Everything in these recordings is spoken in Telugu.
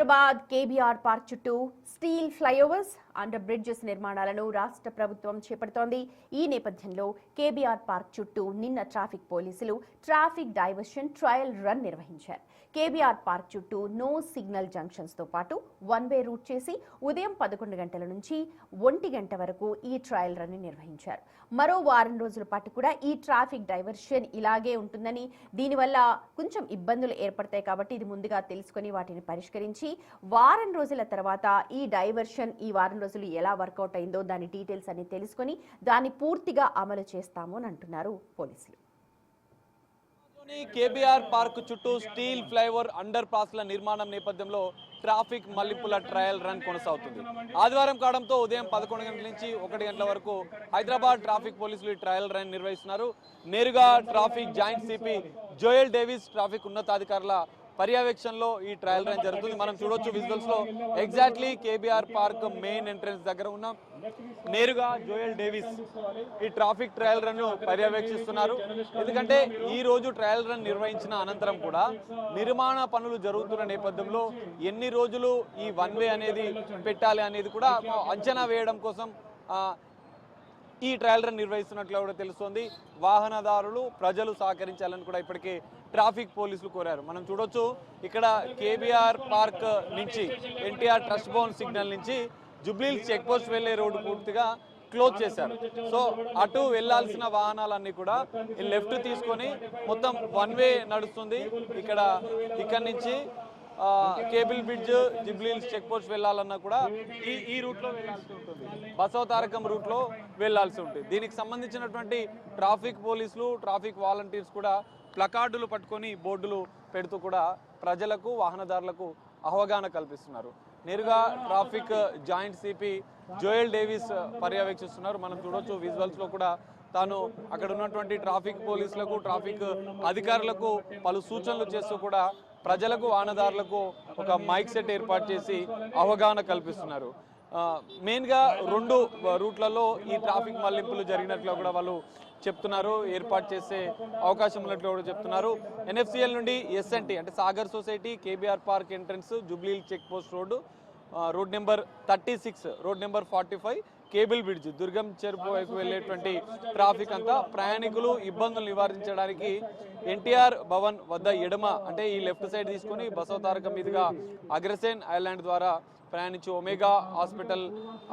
హైదరాబాద్ కేబీఆర్ పార్క్ చుట్టూ స్టీల్ ఫ్లైఓవర్స్ అండర్ బ్రిడ్జెస్ నిర్మాణాలను రాష్ట్ర ప్రభుత్వం చేపడుతోంది. ఈ నేపథ్యంలో కేబీఆర్ పార్క్ చుట్టూ నిన్న ట్రాఫిక్ పోలీసులు ట్రాఫిక్ డైవర్షన్ ట్రయల్ రన్ నిర్వహించారు. కేబీఆర్ పార్క్ చుట్టూ నో సిగ్నల్ జంక్షన్స్ తో పాటు వన్ వే రూట్ చేసి ఉదయం 11 గంటల నుంచి 1 గంట వరకు ఈ ట్రయల్ రన్ నిర్వహించారు. మరో వారం రోజుల పాటు కూడా ఈ ట్రాఫిక్ డైవర్షన్ ఇలాగే ఉంటుందని, దీనివల్ల కొంచెం ఇబ్బందులు ఏర్పడతాయి కాబట్టి ఇది ముందుగా తెలుసుకొని వాటిని పరిష్కరించి వారం రోజుల తర్వాత ఈ డైవర్షన్ ఈ వారం రోజులు ఎలా వర్కౌట్ అయిందో దాని డీటెయిల్స్ అన్ని తెలుసుకొని దాన్ని పూర్తిగా అమలు చేస్తాము అని అంటున్నారు పోలీసులు. కేబీఆర్ పార్క్ చుట్టూ స్టీల్ ఫ్లైఓవర్ అండర్ పాస్ల నిర్మాణం నేపథ్యంలో ట్రాఫిక్ మళ్లింపుల ట్రయల్ రన్ కొనసాగుతుంది. ఆదివారం కావడంతో ఉదయం 11 గంటల నుంచి 1 గంటల వరకు హైదరాబాద్ ట్రాఫిక్ పోలీసులు ఈ ట్రయల్ రన్ నిర్వహిస్తున్నారు. నేరుగా traffic joint CP Joel Davis traffic ఉన్నతాధికారుల పర్యవేక్షణలో ఈ ట్రయల్ రన్ జరుగుతుంది. మనం చూడొచ్చు విజువల్స్ లో exactly KBR park main entrance దగ్గర ఉన్నాం. నేరుగా జోయల్ డేవిస్ ఈ ట్రాఫిక్ ట్రయల్ రన్ పర్యవేక్షిస్తున్నారు. ఎందుకంటే ఈ రోజు ట్రయల్ రన్ నిర్వహించిన అనంతరం కూడా నిర్మాణ పనులు జరుగుతున్న నేపథ్యంలో ఎన్ని రోజులు ఈ వన్ వే అనేది పెట్టాలి అనేది కూడా అంచనా వేయడం కోసం ఈ ట్రయల్ రన్ నిర్వహిస్తున్నట్లు కూడా తెలుస్తోంది. వాహనదారులు ప్రజలు సహకరించాలని కూడా ఇప్పటికే ట్రాఫిక్ పోలీసులు కోరారు. మనం చూడొచ్చు ఇక్కడ కేబీఆర్ పార్క్ నుంచి ఎన్టీఆర్ ట్రస్ట్ భవన్ సిగ్నల్ నుంచి జూబ్లీహిల్స్ చెక్ పోస్ట్ వెళ్లే రోడ్డు పూర్తిగా క్లోజ్ చేశారు. సో అటు వెళ్లాల్సిన వాహనాలన్నీ కూడా లెఫ్ట్ తీసుకొని మొత్తం వన్ వే నడుస్తుంది. ఇక్కడ నుంచి cable bridge Jubilee Hills check post వెళ్లాలన్నా కూడా ఈ రూట్ లో వెళ్లాల్సి ఉంటుంది. బసవతారకం రూట్ లో వెళ్లాల్సి ఉంటుంది. దీనికి సంబంధించినటువంటి ట్రాఫిక్ పోలీసులు ట్రాఫిక్ వాలంటీర్స్ కూడా ప్లకార్డులు పట్టుకొని బోర్డులు పెడుతూ కూడా ప్రజలకు వాహనదారులకు అవగాహన కల్పిస్తున్నారు. నేరుగా traffic joint CP Joel Davis పర్యవేక్షిస్తున్నారు. మనం చూడొచ్చు విజువల్స్ లో కూడా తాను అక్కడ ఉన్నటువంటి ట్రాఫిక్ పోలీసులకు ట్రాఫిక్ అధికారులకు పలు సూచనలు చేస్తూ కూడా ప్రజలకు వాహనదారులకు ఒక మైక్ సెట్ ఏర్పాటు చేసి అవగాహన కల్పిస్తున్నారు. మెయిన్గా 2 రూట్లలో ఈ ట్రాఫిక్ మళ్లింపులు జరిగినట్లు కూడా వాళ్ళు చెప్తున్నారు. ఏర్పాటు చేసే అవకాశం ఉన్నట్లు కూడా చెప్తున్నారు. ఎన్ఎఫ్సిఎల్ నుండి ఎస్ఎన్టీ అంటే Sagar society KBR park entrance Jubilee Hills check post road number 36 road number 45 cable bridge Durgam Cheruvu వైపు వెళ్ళేటువంటి ట్రాఫిక్ అంతా ప్రయాణికులు ఇబ్బందులు నివారించడానికి ఎన్టీఆర్ భవన్ వద్ద ఎడమ అంటే ఈ లెఫ్ట్ సైడ్ తీసుకుని బసవతారకం మీదుగా అగ్రసేన్ ఐలాండ్ ద్వారా ప్రయాణించి ఒమేగా హాస్పిటల్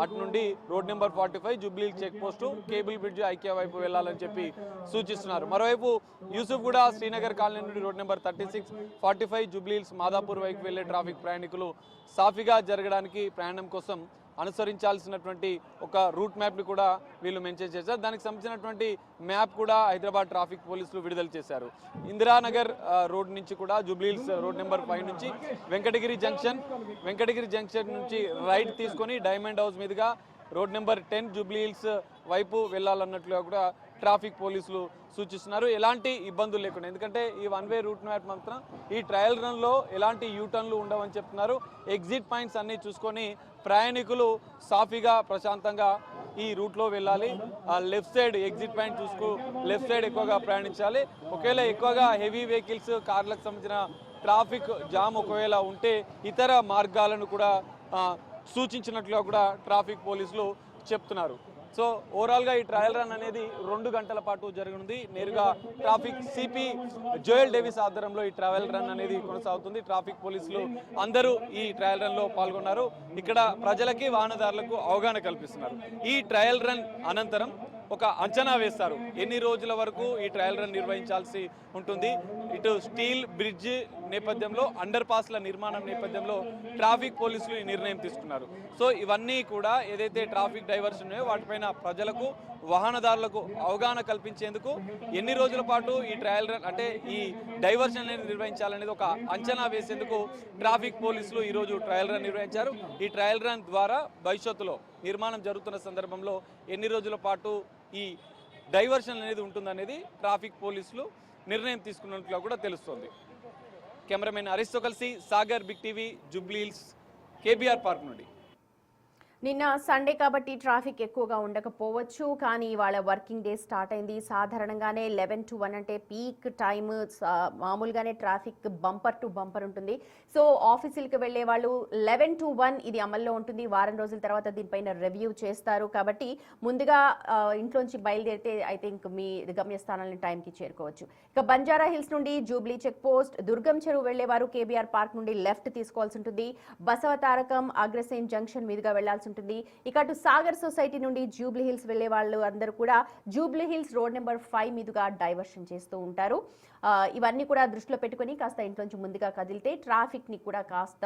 అటు నుండి road number 45 Jubilee Hills check post cable bridge ఐక్య వైపు వెళ్లాలని చెప్పి సూచిస్తున్నారు. మరోవైపు యూసుఫ్ కూడా శ్రీనగర్ కాలనీ నుండి రోడ్ నెంబర్ 36 45 జూబ్లీహిల్స్ మాదాపూర్ వైపు వెళ్లే ట్రాఫిక్ ప్రయాణికులు సాఫీగా జరగడానికి ప్రయాణం కోసం అనుసరించాల్సినటువంటి ఒక రూట్ మ్యాప్ని కూడా వీళ్ళు మెన్షన్ చేశారు. దానికి సంబంధించినటువంటి మ్యాప్ కూడా హైదరాబాద్ ట్రాఫిక్ పోలీసులు విడుదల చేశారు. ఇందిరానగర్ రోడ్ నుంచి కూడా జూబ్లీహిల్స్ రోడ్ నెంబర్ 5 నుంచి వెంకటగిరి జంక్షన్ నుంచి రైట్ తీసుకొని డైమండ్ హౌస్ మీదుగా రోడ్ నెంబర్ 10 జూబ్లీహిల్స్ వైపు వెళ్ళాలన్నట్లుగా కూడా ట్రాఫిక్ పోలీసులు సూచిస్తున్నారు. ఎలాంటి ఇబ్బందులు లేకుండా, ఎందుకంటే ఈ వన్ వే రూట్ మ్యాప్ మాత్రం ఈ ట్రయల్ రన్లో ఎలాంటి యూటర్న్లు ఉండవని చెప్తున్నారు. ఎగ్జిట్ పాయింట్స్ అన్నీ చూసుకొని ప్రయాణికులు సాఫీగా ప్రశాంతంగా ఈ రూట్లో వెళ్ళాలి. Left side exit point left side ఎక్కువగా ప్రయాణించాలి. ఒకవేళ ఎక్కువగా హెవీ వెహికల్స్ కార్లకు సంబంధించిన ట్రాఫిక్ జామ్ ఒకవేళ ఉంటే ఇతర మార్గాలను కూడా సూచించినట్లుగా కూడా ట్రాఫిక్ పోలీసులు చెప్తున్నారు. సో ఓవరాల్గా ఈ ట్రయల్ రన్ అనేది 2 గంటల పాటు జరగనుంది. నేరుగా ట్రాఫిక్ సిపి జోయల్ డేవిస్ ఆధ్వర్యంలో ఈ ట్రయల్ రన్ అనేది కొనసాగుతుంది. ట్రాఫిక్ పోలీసులు అందరూ ఈ ట్రయల్ రన్లో పాల్గొన్నారు. ఇక్కడ ప్రజలకి వాహనదారులకు అవగాహన కల్పిస్తున్నారు. ఈ ట్రయల్ రన్ అనంతరం ఒక అంచనా వేస్తారు ఎన్ని రోజుల వరకు ఈ ట్రయల్ రన్ నిర్వహించాల్సి ఉంటుంది. ఇటు స్టీల్ బ్రిడ్జ్ నేపథ్యంలో అండర్ పాస్ల నిర్మాణం నేపథ్యంలో ట్రాఫిక్ పోలీసులు ఈ నిర్ణయం తీసుకున్నారు. సో ఇవన్నీ కూడా ఏదైతే ట్రాఫిక్ డైవర్షన్ ఉన్నాయో వాటిపైన ప్రజలకు వాహనదారులకు అవగాహన కల్పించేందుకు ఎన్ని రోజుల పాటు ఈ ట్రయల్ రన్ అంటే ఈ డైవర్షన్ అనేది నిర్వహించాలనేది ఒక అంచనా వేసేందుకు ట్రాఫిక్ పోలీసులు ఈరోజు ట్రయల్ రన్ నిర్వహించారు. ఈ ట్రయల్ రన్ ద్వారా భవిష్యత్తులో నిర్మాణం జరుగుతున్న సందర్భంలో ఎన్ని రోజుల పాటు ఈ డైవర్షన్ అనేది ఉంటుందనేది ట్రాఫిక్ పోలీసులు నిర్ణయం తీసుకున్నట్లుగా కూడా తెలుస్తోంది. కెమెరామెన్ హరీష్తో కలిసి Sagar, big TV, Jubilee Hills, KBR park నుండి. నిన్న సండే కాబట్టి ట్రాఫిక్ ఎక్కువగా ఉండకపోవచ్చు, కానీ ఇవాళ వర్కింగ్ డే స్టార్ట్ అయింది. సాధారణంగానే 11 to 1 అంటే పీక్ టైమ్. మామూలుగానే ట్రాఫిక్ బంపర్ టు బంపర్ ఉంటుంది. సో ఆఫీసులకు వెళ్లే వాళ్ళు 11 to 1 ఇది అమల్లో ఉంటుంది. వారం రోజుల తర్వాత దీనిపైన రివ్యూ చేస్తారు. కాబట్టి ముందుగా ఇంట్లోంచి బయలుదేరితే ఐ థింక్ మీ గమ్యస్థానాలను టైంకి చేరుకోవచ్చు. ఇక బంజారా హిల్స్ నుండి జూబ్లీ చెక్ పోస్ట్, దుర్గం చెరువు వెళ్లేవారు కేబీఆర్ పార్క్ నుండి లెఫ్ట్ తీసుకోవాల్సి ఉంటుంది. బసవతారకం, అగ్రసేన్ జంక్షన్ మీదుగా వెళ్లాల్సి ఉంటుంది. ఇక అటు సాగర్ సొసైటీ నుండి జూబ్లీ హిల్స్ వెళ్లే వాళ్ళు అందరూ కూడా జూబ్లీ హిల్స్ రోడ్ నెంబర్ 5 మీదుగా డైవర్షన్ చేస్తూ ఉంటారు. ఇవన్నీ కూడా దృష్టిలో పెట్టుకుని కాస్త ఇంట్లోంచి ముందుగా కదిలితే ట్రాఫిక్ ని కూడా కాస్త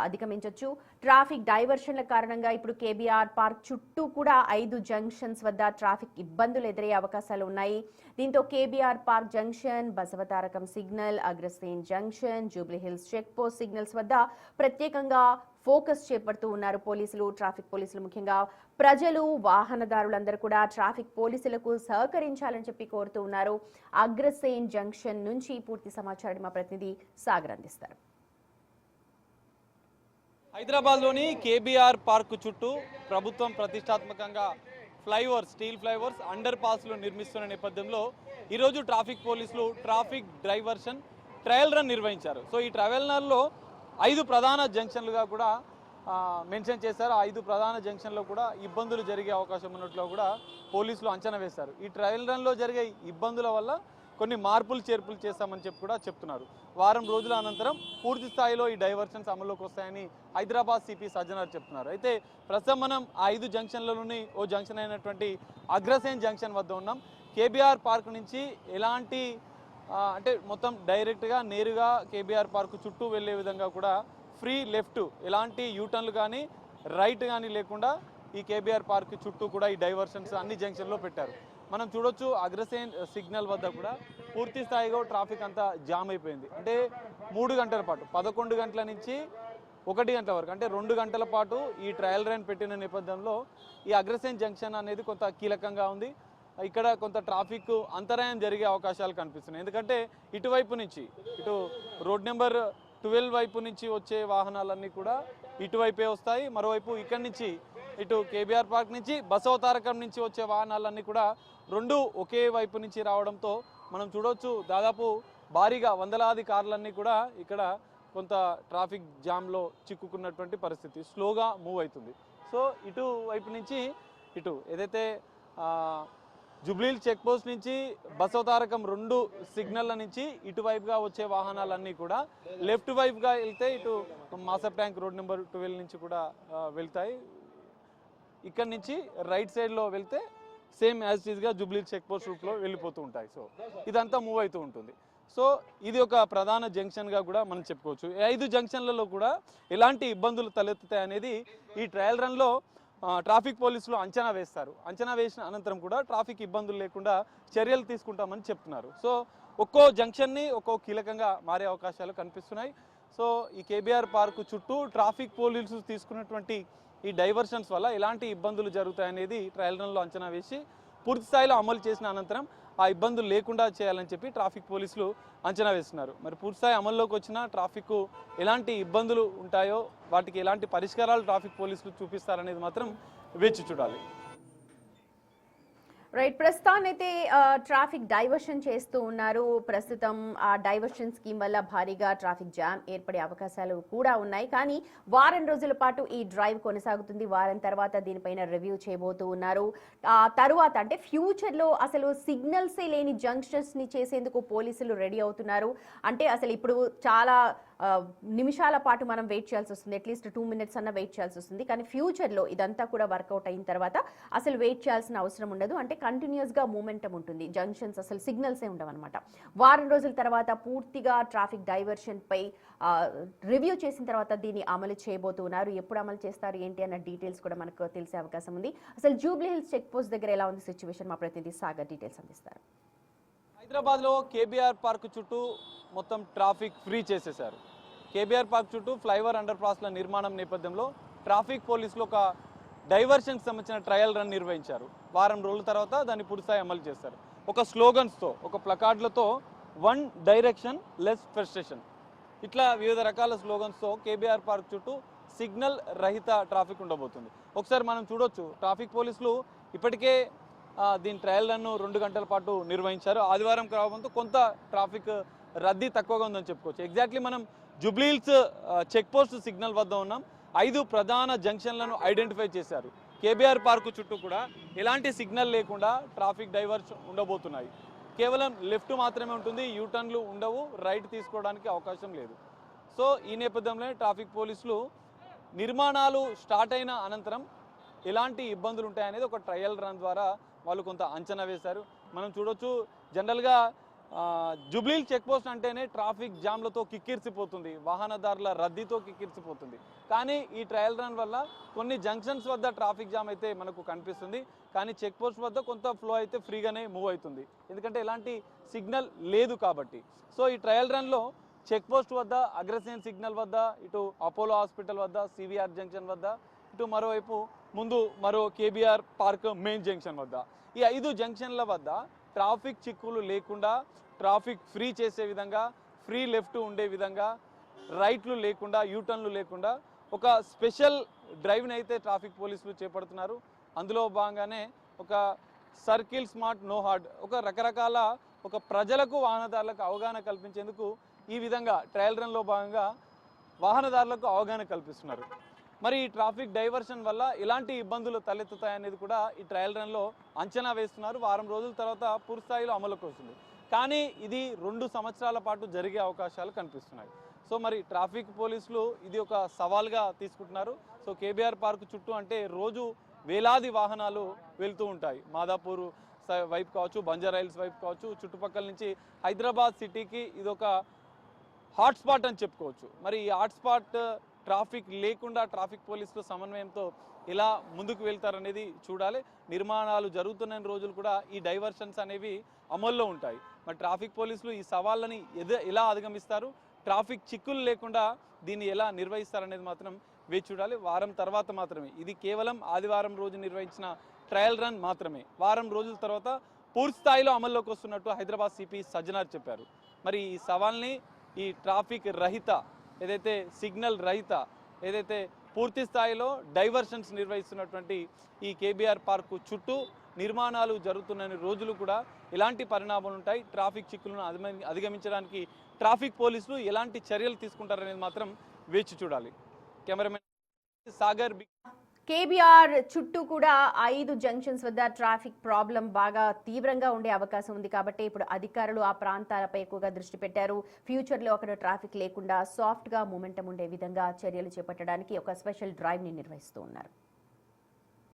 అధిగమించవచ్చు. ట్రాఫిక్ డైవర్షన్ల కారణంగా ఇప్పుడు కేబీఆర్ పార్క్ చుట్టూ కూడా 5 జంక్షన్స్ వద్ద ట్రాఫిక్ ఇబ్బందులు ఎదురయ్యే అవకాశాలు ఉన్నాయి. దీంతో KBR park junction, Basavatarakam signal, Agrasen junction, Jubilee Hills check post signals వద్ద ప్రత్యేకంగా ఫోకస్ చేపడుతూ ఉన్నారు పోలీసులు, ట్రాఫిక్ పోలీసులు. ముఖ్యంగా ప్రజలు, వాహనదారులందరూ కూడా ట్రాఫిక్ పోలీసులకు సహకరించాలని చెప్పి కోరుతూ ఉన్నారు. అగ్రసేన్ జంక్షన్ నుంచి పూర్తి సమాచారాన్ని మా ప్రతినిధి సాగర్ అందిస్తారు. హైదరాబాద్లోని కేబీఆర్ పార్క్ చుట్టూ ప్రభుత్వం ప్రతిష్టాత్మకంగా స్టీల్ ఫ్లైఓవర్స్, అండర్ పాస్లు నిర్మిస్తున్న నేపథ్యంలో ఈరోజు ట్రాఫిక్ పోలీసులు ట్రాఫిక్ డైవర్షన్ ట్రయల్ రన్ నిర్వహించారు. సో ఈ ట్రయల్ రన్లో 5 ప్రధాన జంక్షన్లుగా కూడా మెన్షన్ చేశారు. 5 ప్రధాన జంక్షన్లో కూడా ఇబ్బందులు జరిగే అవకాశం ఉన్నట్లు కూడా పోలీసులు అంచనా వేశారు. ఈ ట్రయల్ రన్లో జరిగే ఇబ్బందుల వల్ల కొన్ని మార్పులు చేర్పులు చేస్తామని చెప్పి కూడా చెప్తున్నారు. వారం రోజుల అనంతరం పూర్తి స్థాయిలో ఈ డైవర్షన్స్ అమల్లోకి వస్తాయని హైదరాబాద్ సిపి సజ్జనార్ చెప్తున్నారు. అయితే ప్రస్తుతం మనం ఆ 5 జంక్షన్లలోని ఓ జంక్షన్ అయినటువంటి అగ్రసేన్ జంక్షన్ వద్ద ఉన్నాం. కేబీఆర్ పార్క్ నుంచి ఎలాంటి అంటే మొత్తం డైరెక్ట్గా నేరుగా కేబీఆర్ పార్క్ చుట్టూ వెళ్ళే విధంగా కూడా ఫ్రీ లెఫ్ట్, ఎలాంటి యూటర్న్లు కానీ రైట్ కానీ లేకుండా ఈ కేబీఆర్ పార్క్ చుట్టూ కూడా ఈ డైవర్షన్స్ అన్ని జంక్షన్లో పెట్టారు. మనం చూడొచ్చు అగ్రసేన్ సిగ్నల్ వద్ద కూడా పూర్తి స్థాయిగా ట్రాఫిక్ అంతా జామ్ అయిపోయింది. అంటే 3 గంటల పాటు 11 గంటల నుంచి 1 గంటల వరకు అంటే 2 గంటల పాటు ఈ ట్రయల్ రన్ పెట్టిన నేపథ్యంలో ఈ అగ్రసేన్ జంక్షన్ అనేది కొంత కీలకంగా ఉంది. ఇక్కడ కొంత ట్రాఫిక్ అంతరాయం జరిగే అవకాశాలు కనిపిస్తున్నాయి. ఎందుకంటే ఇటువైపు నుంచి ఇటు రోడ్ నెంబర్ 12 వైపు నుంచి వచ్చే వాహనాలన్నీ కూడా ఇటువైపే వస్తాయి. మరోవైపు ఇక్కడి నుంచి ఇటు కేబీఆర్ పార్క్ నుంచి బసవతారకం నుంచి వచ్చే వాహనాలన్నీ కూడా 2 ఒకే వైపు నుంచి రావడంతో మనం చూడవచ్చు దాదాపు భారీగా వందలాది కార్లన్నీ కూడా ఇక్కడ కొంత ట్రాఫిక్ జామ్లో చిక్కుకున్నటువంటి పరిస్థితి. స్లోగా మూవ్ అవుతుంది. సో ఇటు వైపు నుంచి ఇటు ఏదైతే జూబ్లీ చెక్ పోస్ట్ నుంచి బసవతారకం 2 సిగ్నల్ల నుంచి ఇటువైపుగా వచ్చే వాహనాలన్నీ కూడా లెఫ్ట్ వైపుగా వెళ్తే ఇటు మాసప్ ట్యాంక్ రోడ్ నెంబర్ 12 నుంచి కూడా వెళ్తాయి. ఇక్కడ నుంచి రైట్ సైడ్లో వెళ్తే సేమ్ యాజ్ ఈజ్గా జూబ్లీ చెక్ పోస్ట్ రూట్లో వెళ్ళిపోతూ ఉంటాయి. సో ఇదంతా మూవ్ అవుతూ ఉంటుంది. సో ఇది ఒక ప్రధాన జంక్షన్గా కూడా మనం చెప్పుకోవచ్చు. 5 జంక్షన్లలో కూడా ఎలాంటి ఇబ్బందులు తలెత్తుతాయి అనేది ఈ ట్రయల్ రన్లో ట్రాఫిక్ పోలీసులు అంచనా వేస్తారు. అంచనా వేసిన అనంతరం కూడా ట్రాఫిక్ ఇబ్బందులు లేకుండా చర్యలు తీసుకుంటామని చెప్తున్నారు. సో ఒక్కో జంక్షన్ని ఒక్కో కీలకంగా మారే అవకాశాలు కనిపిస్తున్నాయి. సో ఈ కేబీఆర్ పార్క్ చుట్టూ ట్రాఫిక్ పోలీసులు తీసుకున్నటువంటి ఈ డైవర్షన్స్ వల్ల ఎలాంటి ఇబ్బందులు జరుగుతాయనేది ట్రయల్ రన్లో అంచనా వేసి పూర్తి స్థాయిలో అమలు చేసిన అనంతరం ఆ ఇబ్బందులు లేకుండా చేయాలని చెప్పి ట్రాఫిక్ పోలీసులు అంచనా వేస్తున్నారు. మరి పూర్తిస్థాయి అమల్లోకి వచ్చిన ట్రాఫిక్ ఎలాంటి ఇబ్బందులు ఉంటాయో వాటికి ఎలాంటి పరిష్కారాలు ట్రాఫిక్ పోలీసులు చూపిస్తారనేది మాత్రం వేచి చూడాలి. రైట్, ప్రస్తుతానైతే ట్రాఫిక్ డైవర్షన్ చేస్తూ ఉన్నారు. ప్రస్తుతం ఆ డైవర్షన్ స్కీమ్ వల్ల భారీగా ట్రాఫిక్ జామ్ ఏర్పడే అవకాశాలు కూడా ఉన్నాయి. కానీ వారం రోజుల పాటు ఈ డ్రైవ్ కొనసాగుతుంది. వారం తర్వాత దీనిపైన రివ్యూ చేయబోతూ ఉన్నారు. తరువాత అంటే ఫ్యూచర్లో అసలు సిగ్నల్సే లేని జంక్షన్స్ని చేసేందుకు పోలీసులు రెడీ అవుతున్నారు. అంటే అసలు ఇప్పుడు చాలా నిమిషాల పాటు మనం వెయిట్ చేయాల్సి వస్తుంది. అట్లీస్ట్ 2 minutes అన్న వెయిట్ చేయాల్సి వస్తుంది. కానీ ఫ్యూచర్లో ఇదంతా కూడా వర్కౌట్ అయిన తర్వాత అసలు వెయిట్ చేయాల్సిన అవసరం ఉండదు. అంటే కంటిన్యూస్గా మూమెంటం ఉంటుంది. జంక్షన్స్ అసలు సిగ్నల్సే ఉండవన్నమాట. వారం రోజుల తర్వాత పూర్తిగా ట్రాఫిక్ డైవర్షన్ పై రివ్యూ చేసిన తర్వాత దీన్ని అమలు చేయబోతున్నారు. ఎప్పుడు అమలు చేస్తారు ఏంటి అన్న డీటెయిల్స్ కూడా మనకు తెలిసే అవకాశం ఉంది. అసలు జూబ్లీ హిల్స్ చెక్ పోస్ట్ దగ్గర ఎలా ఉంది సిచ్యువేషన్, మా ప్రతినిధి సాగర్ డీటెయిల్స్ అందిస్తారు. హైదరాబాద్లో కేబీఆర్ పార్క్ చుట్టూ మొత్తం ట్రాఫిక్ ఫ్రీ చేసేశారు. కేబీఆర్ పార్క్ చుట్టూ ఫ్లైఓవర్ అండర్ పాస్ల నిర్మాణం నేపథ్యంలో ట్రాఫిక్ పోలీసులు ఒక డైవర్షన్కి సంబంధించిన ట్రయల్ రన్ నిర్వహించారు. వారం రోజుల తర్వాత దాన్ని పూర్తిస్థాయి అమలు చేస్తారు. ఒక స్లోగన్స్తో, ఒక ప్లకార్డులతో 1 డైరెక్షన్ లెస్ ఫ్రస్ట్రేషన్, ఇట్లా వివిధ రకాల స్లోగన్స్తో కేబీఆర్ పార్క్ చుట్టూ సిగ్నల్ రహిత ట్రాఫిక్ ఉండబోతుంది. ఒకసారి మనం చూడొచ్చు, ట్రాఫిక్ పోలీసులు ఇప్పటికే దీని ట్రయల్ రన్ 2 గంటల పాటు నిర్వహించారు. ఆదివారం కావడంతో కొంత ట్రాఫిక్ రద్దీ తక్కువగా ఉందని చెప్పుకోవచ్చు. ఎగ్జాక్ట్లీ మనం జూబ్లీహిల్స్ చెక్ పోస్ట్ సిగ్నల్ వద్ద ఉన్నాం. 5 ప్రధాన జంక్షన్లను ఐడెంటిఫై చేశారు. కేబీఆర్ పార్కు చుట్టూ కూడా ఎలాంటి సిగ్నల్ లేకుండా ట్రాఫిక్ డైవర్స్ ఉండబోతున్నాయి. కేవలం లెఫ్ట్ మాత్రమే ఉంటుంది, యూటర్న్లు ఉండవు, రైట్ తీసుకోవడానికి అవకాశం లేదు. సో ఈ నేపథ్యంలోనే ట్రాఫిక్ పోలీసులు నిర్మాణాలు స్టార్ట్ అయిన అనంతరం ఎలాంటి ఇబ్బందులు ఉంటాయనేది ఒక ట్రయల్ రన్ ద్వారా వాళ్ళు కొంత అంచనా వేశారు. మనం చూడొచ్చు, జనరల్గా జూబ్లీహిల్స్ చెక్ పోస్ట్ అంటేనే ట్రాఫిక్ జామ్లతో కిక్కిరిసిపోతుంది, వాహనదారుల రద్దీతో కిక్కిరిసిపోతుంది. కానీ ఈ ట్రయల్ రన్ వల్ల కొన్ని జంక్షన్స్ వద్ద ట్రాఫిక్ జామ్ అయితే మనకు కనిపిస్తుంది. కానీ చెక్ పోస్ట్ వద్ద కొంత ఫ్లో అయితే ఫ్రీగానే మూవ్ అవుతుంది, ఎందుకంటే ఎలాంటి సిగ్నల్ లేదు కాబట్టి. సో ఈ ట్రయల్ రన్లో చెక్ పోస్ట్ వద్ద, అగ్రసేన్ సిగ్నల్ వద్ద, ఇటు అపోలో హాస్పిటల్ వద్ద, సివిఆర్ జంక్షన్ వద్ద, ఇటు మరోవైపు ముందు మరో కేబీఆర్ పార్క్ మెయిన్ జంక్షన్ వద్ద, ఈ 5 జంక్షన్ల వద్ద ట్రాఫిక్ చిక్కులు లేకుండా, ట్రాఫిక్ ఫ్రీ చేసే విధంగా, ఫ్రీ లెఫ్ట్ ఉండే విధంగా, రైట్లు లేకుండా, యూటర్న్లు లేకుండా ఒక స్పెషల్ డ్రైవ్ని అయితే ట్రాఫిక్ పోలీసులు చేపడుతున్నారు. అందులో భాగంగానే ఒక సర్కిల్ స్మార్ట్ నో హార్డ్, ఒక రకరకాల ఒక ప్రజలకు, వాహనదారులకు అవగాహన కల్పించేందుకు ఈ విధంగా ట్రయల్ రన్లో భాగంగా వాహనదారులకు అవగాహన కల్పిస్తున్నారు. మరి ఈ ట్రాఫిక్ డైవర్షన్ వల్ల ఎలాంటి ఇబ్బందులు తలెత్తుతాయనేది కూడా ఈ ట్రయల్ రన్లో అంచనా వేస్తున్నారు. వారం రోజుల తర్వాత పూర్తి స్థాయిలో అమలుకు వస్తుంది. కానీ ఇది 2 సంవత్సరాల పాటు జరిగే అవకాశాలు కనిపిస్తున్నాయి. సో మరి ట్రాఫిక్ పోలీసులు ఇది ఒక సవాల్గా తీసుకుంటున్నారు. సో కేబీఆర్ పార్క్ చుట్టూ అంటే రోజు వేలాది వాహనాలు వెళ్తూ ఉంటాయి. మాదాపూర్ వైపు కావచ్చు, బంజారాహిల్స్ వైపు కావచ్చు, చుట్టుపక్కల నుంచి హైదరాబాద్ సిటీకి ఇదొక హాట్స్పాట్ అని చెప్పుకోవచ్చు. మరి ఈ హాట్స్పాట్ ట్రాఫిక్ లేకుండా ట్రాఫిక్ పోలీసుల సమన్వయంతో ఎలా ముందుకు వెళ్తారనేది చూడాలి. నిర్మాణాలు జరుగుతున్న రోజులు కూడా ఈ డైవర్షన్స్ అనేవి అమల్లో ఉంటాయి. మరి ట్రాఫిక్ పోలీసులు ఈ సవాళ్ళని ఎలా అధిగమిస్తారు, ట్రాఫిక్ చిక్కులు లేకుండా దీన్ని ఎలా నిర్వహిస్తారనేది మాత్రం వేచి చూడాలి. వారం తర్వాత మాత్రమే, ఇది కేవలం ఆదివారం రోజు నిర్వహించిన ట్రయల్ రన్ మాత్రమే. వారం రోజుల తర్వాత పూర్తి స్థాయిలో అమల్లోకి వస్తున్నట్టు హైదరాబాద్ సిపి సజ్జనార్ చెప్పారు. మరి ఈ సవాల్ని, ఈ ట్రాఫిక్ రహిత ఏదైతే సిగ్నల్ రహిత ఏదైతే పూర్తి స్థాయిలో డైవర్షన్స్ నిర్వహిస్తున్నటువంటి ఈ కేబీఆర్ పార్కు చుట్టూ నిర్మాణాలు జరుగుతున్న రోజులు కూడా ఎలాంటి పరిణామాలు ఉంటాయి, ట్రాఫిక్ చిక్కులను అధిగమించడానికి ట్రాఫిక్ పోలీసులు ఎలాంటి చర్యలు తీసుకుంటారనేది మాత్రం వేచి చూడాలి. కెమెరామెన్ సాగర్. కేబీఆర్ చుట్టూ కూడా 5 జంక్షన్స్ వద్ద ట్రాఫిక్ ప్రాబ్లం బాగా తీవ్రంగా ఉండే అవకాశం ఉంది కాబట్టి ఇప్పుడు అధికారులు ఆ ప్రాంతాలపై ఎక్కువగా దృష్టి పెట్టారు. ఫ్యూచర్లో అక్కడ ట్రాఫిక్ లేకుండా సాఫ్ట్గా మూమెంటం ఉండే విధంగా చర్యలు చేపట్టడానికి ఒక స్పెషల్ డ్రైవ్ని నిర్వహిస్తూ ఉన్నారు.